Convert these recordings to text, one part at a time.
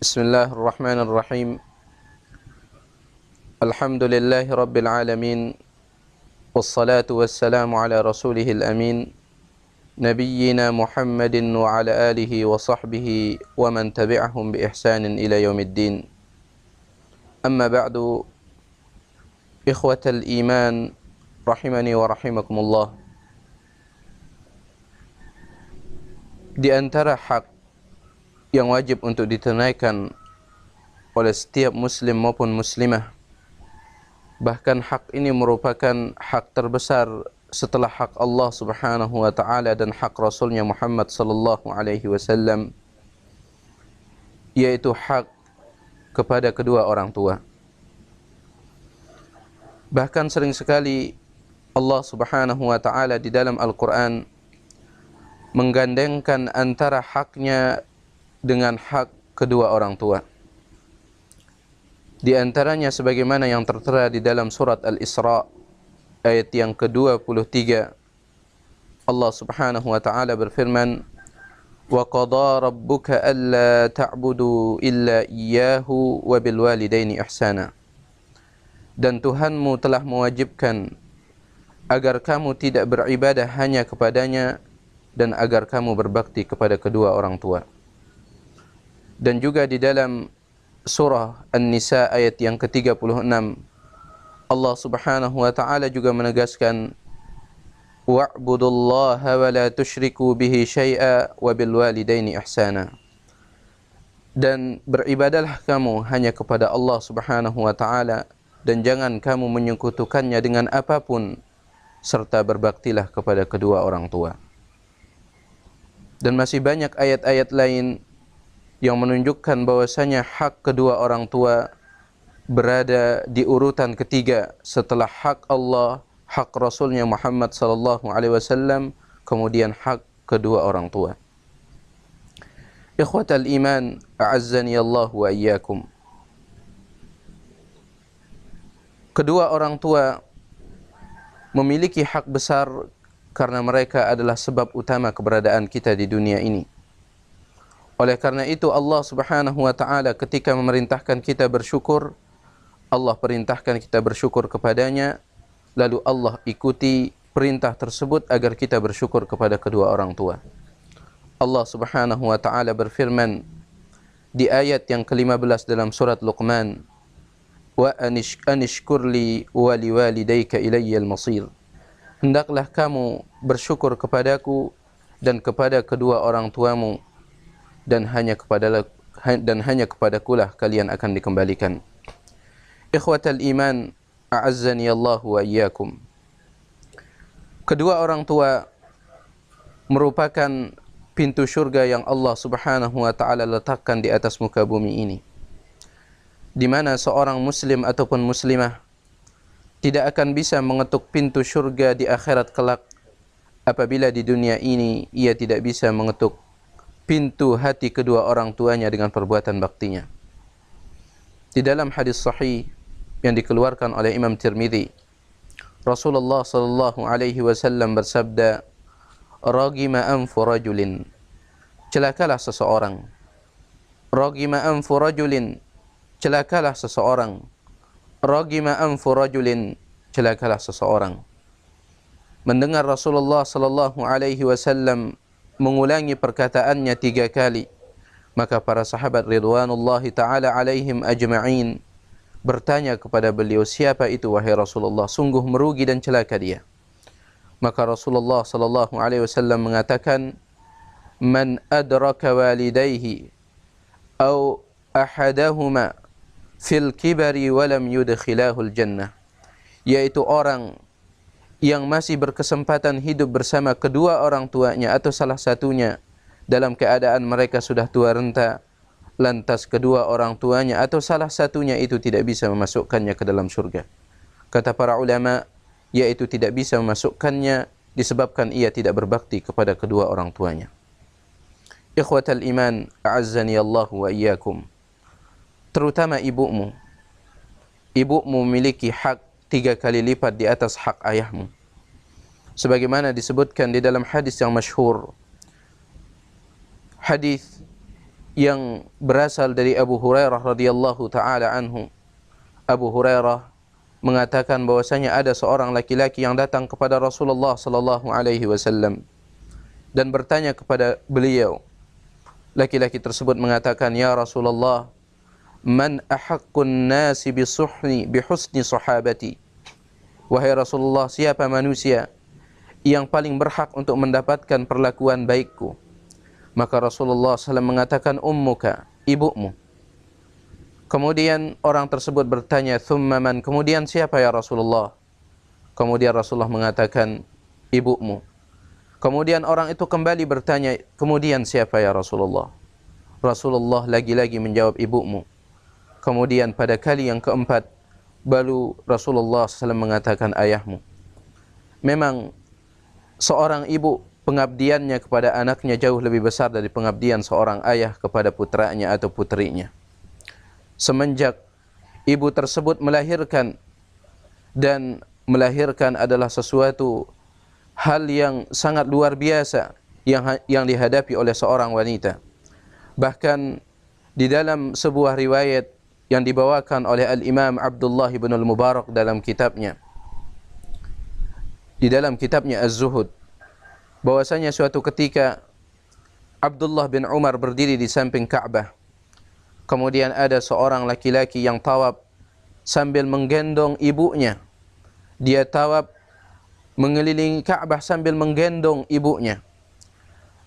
Bismillahirrahmanirrahim. Alhamdulillahi rabbil alamin. Wassalatu wassalamu ala rasulihil amin. Nabiyyina Muhammadin wa ala alihi wa sahbihi wa man tabi'ahum bi ihsanin ila yaumiddin. Amma ba'du. Ikhwatal iman rahimani wa rahimakumullah. Di antara hak yang wajib untuk ditunaikan oleh setiap muslim maupun muslimah, bahkan hak ini merupakan hak terbesar setelah hak Allah Subhanahu wa taala dan hak Rasulnya Muhammad sallallahu alaihi wasallam, yaitu hak kepada kedua orang tua. Bahkan sering sekali Allah Subhanahu wa taala di dalam Al-Qur'an menggandengkan antara haknya dengan hak kedua orang tua. Di antaranya sebagaimana yang tertera di dalam surat Al-Isra ayat yang ke-23, Allah Subhanahu wa taala berfirman, "Wa qada rabbuka alla ta'budu illa iyyahu wa bil walidaini ihsana." Dan Tuhanmu telah mewajibkan agar kamu tidak beribadah hanya kepadanya dan agar kamu berbakti kepada kedua orang tua. Dan juga di dalam surah An-Nisa ayat yang ke-36, Allah Subhanahu wa taala juga menegaskan, wa'budullaha wa la tusyriku bihi syai'a wa bil walidaini ihsana. Dan beribadahlah kamu hanya kepada Allah Subhanahu wa taala dan jangan kamu menyekutukannya dengan apapun, serta berbaktilah kepada kedua orang tua. Dan masih banyak ayat-ayat lain yang menunjukkan bahwasanya hak kedua orang tua berada di urutan ketiga setelah hak Allah, hak Rasulnya Muhammad sallallahu alaihi wasallam, kemudian hak kedua orang tua. Ikhwatal iman, a'azzani Allah wa iyyakum. Kedua orang tua memiliki hak besar karena mereka adalah sebab utama keberadaan kita di dunia ini. Oleh karena itu Allah Subhanahu wa taala ketika memerintahkan kita bersyukur, Allah perintahkan kita bersyukur kepadanya, lalu Allah ikuti perintah tersebut agar kita bersyukur kepada kedua orang tua. Allah Subhanahu wa taala berfirman di ayat yang ke-15 dalam surat Luqman, "Wa anishkurli wa liwalidayka ilayyal masir." Hendaklah kamu bersyukur kepadaku dan kepada kedua orang tuamu, dan hanya kepadakulah kalian akan dikembalikan. Ikhwatal iman, a'azzani Allah wa iyyakum. Kedua orang tua merupakan pintu syurga yang Allah Subhanahu wa taala letakkan di atas muka bumi ini, di mana seorang muslim ataupun muslimah tidak akan bisa mengetuk pintu syurga di akhirat kelak apabila di dunia ini ia tidak bisa mengetuk pintu hati kedua orang tuanya dengan perbuatan baktinya. Di dalam hadis sahih yang dikeluarkan oleh Imam Tirmidzi, Rasulullah sallallahu alaihi wasallam bersabda, "Ragima anfu rajulin." Celakalah seseorang. Ragima anfu rajulin. Celakalah seseorang. Ragima anfu rajulin. Celakalah seseorang. Mendengar Rasulullah sallallahu alaihi wasallam mengulangi perkataannya 3 kali, maka para sahabat ridwanullahi ta'ala alaihim ajma'in bertanya kepada beliau, siapa itu wahai Rasulullah? Sungguh merugi dan celaka dia. Maka Rasulullah sallallahu alaihi wasallam mengatakan, man adraka walidayhi aw ahadahuma fil kibari walam yudkhilahul jannah, yaitu orang yang masih berkesempatan hidup bersama kedua orang tuanya atau salah satunya dalam keadaan mereka sudah tua renta, lantas kedua orang tuanya atau salah satunya itu tidak bisa memasukkannya ke dalam surga. Kata para ulama, yaitu tidak bisa memasukkannya disebabkan ia tidak berbakti kepada kedua orang tuanya. Ikhwatal iman, a'azzani Allah wa iyyakum. Terutama ibumu. Ibumu memiliki hak 3 kali lipat di atas hak ayahmu. Sebagaimana disebutkan di dalam hadis yang masyhur, hadis yang berasal dari Abu Hurairah radhiyallahu taala anhu. Abu Hurairah mengatakan bahwasanya ada seorang laki-laki yang datang kepada Rasulullah sallallahu alaihi wasallam dan bertanya kepada beliau. Laki-laki tersebut mengatakan, "Ya Rasulullah, man ahaqqun nasi bihusni sahabati?" Wahai Rasulullah, siapa manusia yang paling berhak untuk mendapatkan perlakuan baikku? Maka Rasulullah SAW mengatakan, ummuka, ibumu. Kemudian orang tersebut bertanya, thumma man, kemudian siapa ya Rasulullah? Kemudian Rasulullah mengatakan, ibumu. Kemudian orang itu kembali bertanya, kemudian siapa ya Rasulullah? Rasulullah lagi-lagi menjawab, ibumu. Kemudian pada kali yang keempat, baru Rasulullah SAW mengatakan, ayahmu. Memang seorang ibu, pengabdiannya kepada anaknya jauh lebih besar dari pengabdian seorang ayah kepada putranya atau putrinya. Semenjak ibu tersebut melahirkan, dan melahirkan adalah sesuatu hal yang sangat luar biasa yang dihadapi oleh seorang wanita. Bahkan di dalam sebuah riwayat yang dibawakan oleh Al-Imam Abdullah bin Al-Mubarak dalam kitabnya, di dalam kitabnya Az-Zuhud, bahwasanya suatu ketika Abdullah bin Umar berdiri di samping Ka'bah. Kemudian ada seorang laki-laki yang tawaf sambil menggendong ibunya. Dia tawaf mengelilingi Ka'bah sambil menggendong ibunya.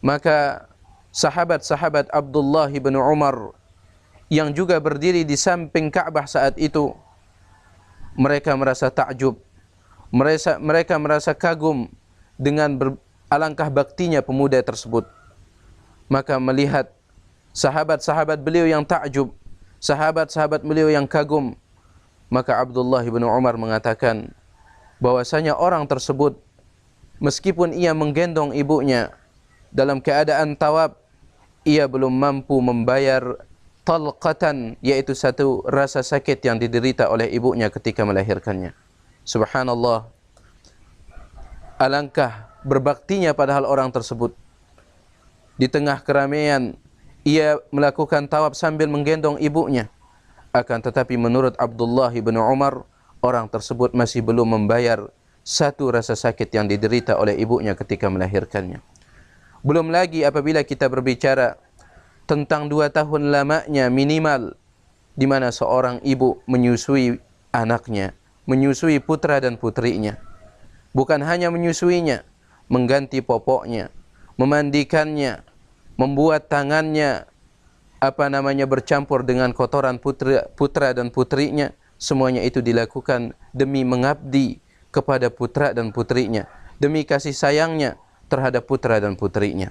Maka sahabat-sahabat Abdullah bin Umar yang juga berdiri di samping Ka'bah saat itu, mereka merasa takjub. Mereka merasa kagum dengan alangkah baktinya pemuda tersebut. Maka melihat sahabat-sahabat beliau yang takjub, sahabat-sahabat beliau yang kagum, maka Abdullah bin Umar mengatakan bahwasanya orang tersebut meskipun ia menggendong ibunya dalam keadaan tawaf, ia belum mampu membayar talqatan, yaitu satu rasa sakit yang diderita oleh ibunya ketika melahirkannya. Subhanallah, alangkah berbaktinya padahal orang tersebut. Di tengah keramaian ia melakukan tawaf sambil menggendong ibunya. Akan tetapi menurut Abdullah bin Umar, orang tersebut masih belum membayar satu rasa sakit yang diderita oleh ibunya ketika melahirkannya. Belum lagi apabila kita berbicara tentang 2 tahun lamanya minimal di mana seorang ibu menyusui anaknya, menyusui putra dan putrinya. Bukan hanya menyusuinya, mengganti popoknya, memandikannya, membuat tangannya bercampur dengan kotoran putra dan putrinya. Semuanya itu dilakukan demi mengabdi kepada putra dan putrinya, demi kasih sayangnya terhadap putra dan putrinya.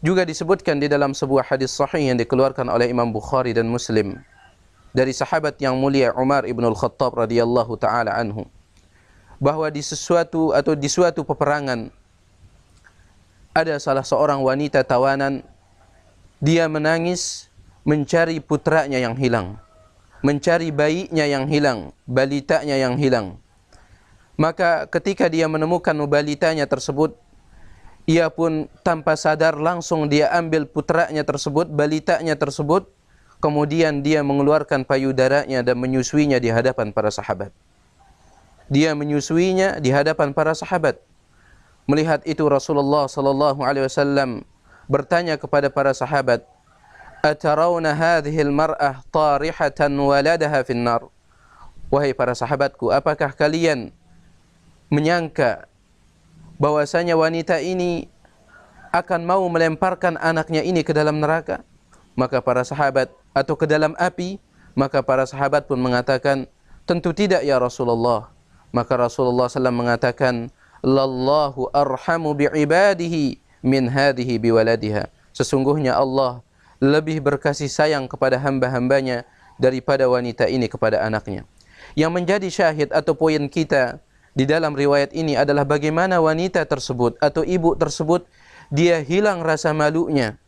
Juga disebutkan di dalam sebuah hadis sahih yang dikeluarkan oleh Imam Bukhari dan Muslim dari sahabat yang mulia Umar ibn al-Khattab radhiyallahu taala anhu, bahwa di suatu peperangan ada salah seorang wanita tawanan. Dia menangis mencari putranya yang hilang, mencari bayinya yang hilang, balitanya yang hilang. Maka ketika dia menemukan balitanya tersebut, ia pun tanpa sadar langsung dia ambil putranya tersebut, balitanya tersebut, kemudian dia mengeluarkan payudaranya dan menyusuinya di hadapan para sahabat. Dia menyusuinya di hadapan para sahabat. Melihat itu Rasulullah sallallahu alaihi wasallam bertanya kepada para sahabat, "Atarawna hadhihi al-mar'ah tarihatan waladaha fin nar?" Wahai para sahabatku, apakah kalian menyangka bahwasanya wanita ini akan mau melemparkan anaknya ini ke dalam neraka? Maka para sahabat, atau ke dalam api? Maka para sahabat pun mengatakan, tentu tidak ya Rasulullah. Maka Rasulullah SAW mengatakan, "Lallahu arhamu bi'ibadihi min hadhihi biwaladiha." Sesungguhnya Allah lebih berkasih sayang kepada hamba-hambanya daripada wanita ini kepada anaknya. Yang menjadi syahid atau poin kita di dalam riwayat ini adalah bagaimana wanita tersebut atau ibu tersebut, dia hilang rasa malunya.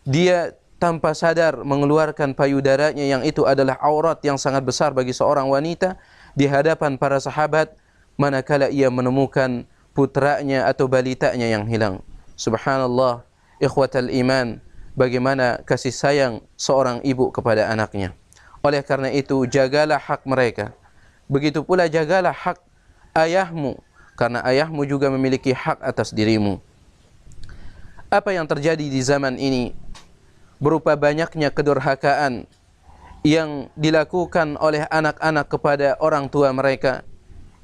Dia tanpa sadar mengeluarkan payudaranya yang itu adalah aurat yang sangat besar bagi seorang wanita di hadapan para sahabat, manakala ia menemukan putranya atau balitanya yang hilang. Subhanallah, ikhwatal iman, bagaimana kasih sayang seorang ibu kepada anaknya. Oleh karena itu, jagalah hak mereka. Begitu pula jagalah hak ayahmu, karena ayahmu juga memiliki hak atas dirimu. Apa yang terjadi di zaman ini berupa banyaknya kedurhakaan yang dilakukan oleh anak-anak kepada orang tua mereka.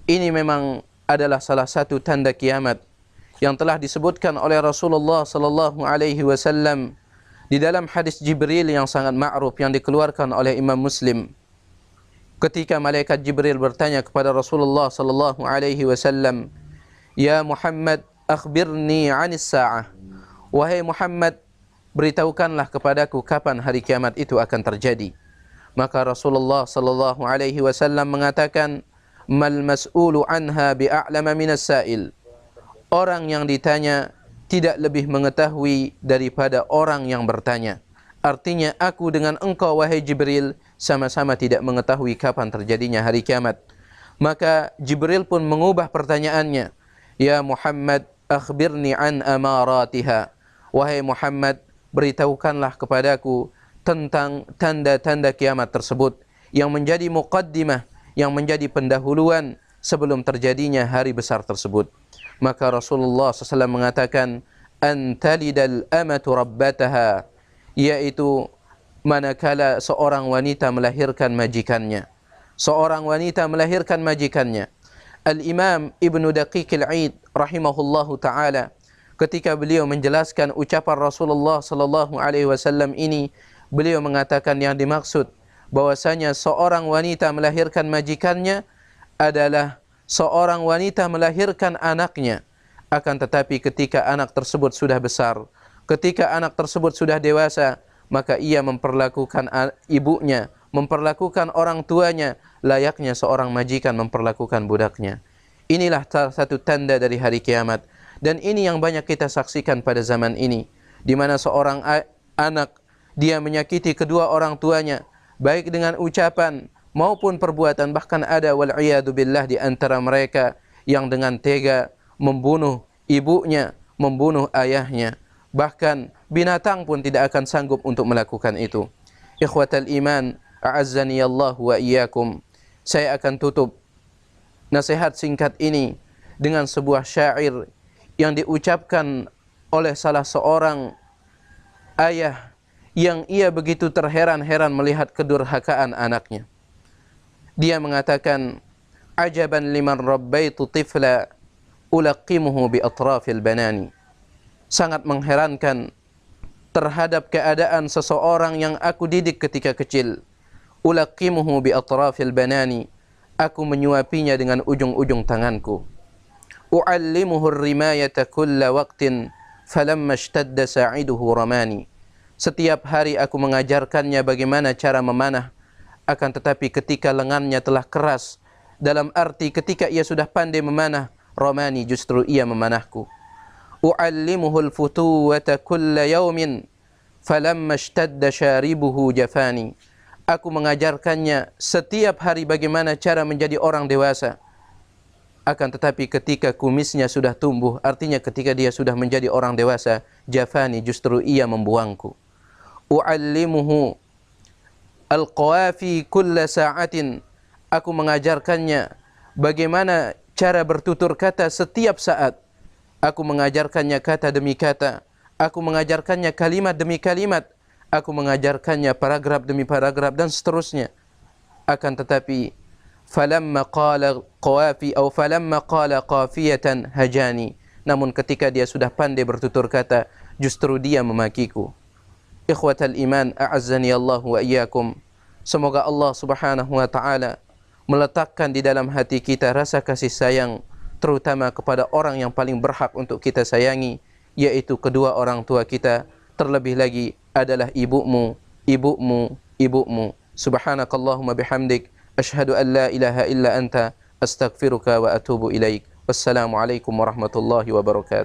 Ini memang adalah salah satu tanda kiamat yang telah disebutkan oleh Rasulullah sallallahu alaihi wasallam di dalam hadis Jibril yang sangat ma'ruf yang dikeluarkan oleh Imam Muslim. Ketika malaikat Jibril bertanya kepada Rasulullah sallallahu alaihi wasallam, "Ya Muhammad, akhbirni 'anis sa'ah." Wahai Muhammad, beritahukanlah kepadaku kapan hari kiamat itu akan terjadi. Maka Rasulullah sallallahu alaihi wasallam mengatakan, "Mal mas'ulu anha bi'a'lama minas sa'il." Orang yang ditanya tidak lebih mengetahui daripada orang yang bertanya. Artinya aku dengan engkau wahai Jibril sama-sama tidak mengetahui kapan terjadinya hari kiamat. Maka Jibril pun mengubah pertanyaannya, "Ya Muhammad, akhbirni an amaratiha." Wahai Muhammad, beritahukanlah kepadaku tentang tanda-tanda kiamat tersebut yang menjadi muqaddimah, yang menjadi pendahuluan sebelum terjadinya hari besar tersebut. Maka Rasulullah SAW mengatakan, "Antalidal amatu rabbataha," yaitu manakala seorang wanita melahirkan majikannya. Seorang wanita melahirkan majikannya. Al-Imam Ibnu Daqiq al-Aid rahimahullahu ta'ala, ketika beliau menjelaskan ucapan Rasulullah sallallahu alaihi wasallam ini, beliau mengatakan yang dimaksud bahwasanya seorang wanita melahirkan majikannya adalah seorang wanita melahirkan anaknya. Akan tetapi ketika anak tersebut sudah besar, ketika anak tersebut sudah dewasa, maka ia memperlakukan ibunya, memperlakukan orang tuanya layaknya seorang majikan memperlakukan budaknya. Inilah salah satu tanda dari hari kiamat. Dan ini yang banyak kita saksikan pada zaman ini, di mana seorang anak dia menyakiti kedua orang tuanya, baik dengan ucapan maupun perbuatan. Bahkan ada wal'iyadu billah di antara mereka yang dengan tega membunuh ibunya, membunuh ayahnya. Bahkan binatang pun tidak akan sanggup untuk melakukan itu. Ikhwatal iman, a'azzani Allah wa iyyakum. Saya akan tutup nasihat singkat ini dengan sebuah syair yang diucapkan oleh salah seorang ayah yang ia begitu terheran-heran melihat kedurhakaan anaknya. Dia mengatakan, "Ajaban liman rabbaitu tifla ulaqimuhu bi atrafil banani." Sangat mengherankan terhadap keadaan seseorang yang aku didik ketika kecil. Ulaqimuhu bi atrafil banani. Aku menyuapinya dengan ujung-ujung tanganku. U'allimuhu ar-rimayata kulla waqtin falamma ishtadda sa'iduhu ramani. Setiap hari aku mengajarkannya bagaimana cara memanah. Akan tetapi ketika lengannya telah keras, dalam arti ketika ia sudah pandai memanah, ramani, justru ia memanahku. U'allimuhu al-futuwata kulla yawmin falamma ishtadda syaribuhu jafani. Aku mengajarkannya setiap hari bagaimana cara menjadi orang dewasa. Akan tetapi ketika kumisnya sudah tumbuh, artinya ketika dia sudah menjadi orang dewasa, jafani, justru ia membuangku. U'allimuhu al-qawafi kulla sa'atin. Aku mengajarkannya bagaimana cara bertutur kata setiap saat. Aku mengajarkannya kata demi kata. Aku mengajarkannya kalimat demi kalimat. Aku mengajarkannya paragraf demi paragraf dan seterusnya. Akan tetapi falamma qala qawafi atau falamma qala qafiyatan hajani. Namun ketika dia sudah pandai bertutur kata, justru dia memakiku. Ikhwatal iman, a'azzani Allah wa iyyakum. Semoga Allah Subhanahu wa taala meletakkan di dalam hati kita rasa kasih sayang, terutama kepada orang yang paling berhak untuk kita sayangi, yaitu kedua orang tua kita, terlebih lagi adalah ibumu, ibumu, ibumu. Subhanakallahumma bihamdik, asyhadu an la ilaha illa anta, astaghfiruka wa atubu ilaik. Wassalamualaikum warahmatullahi wabarakatuh.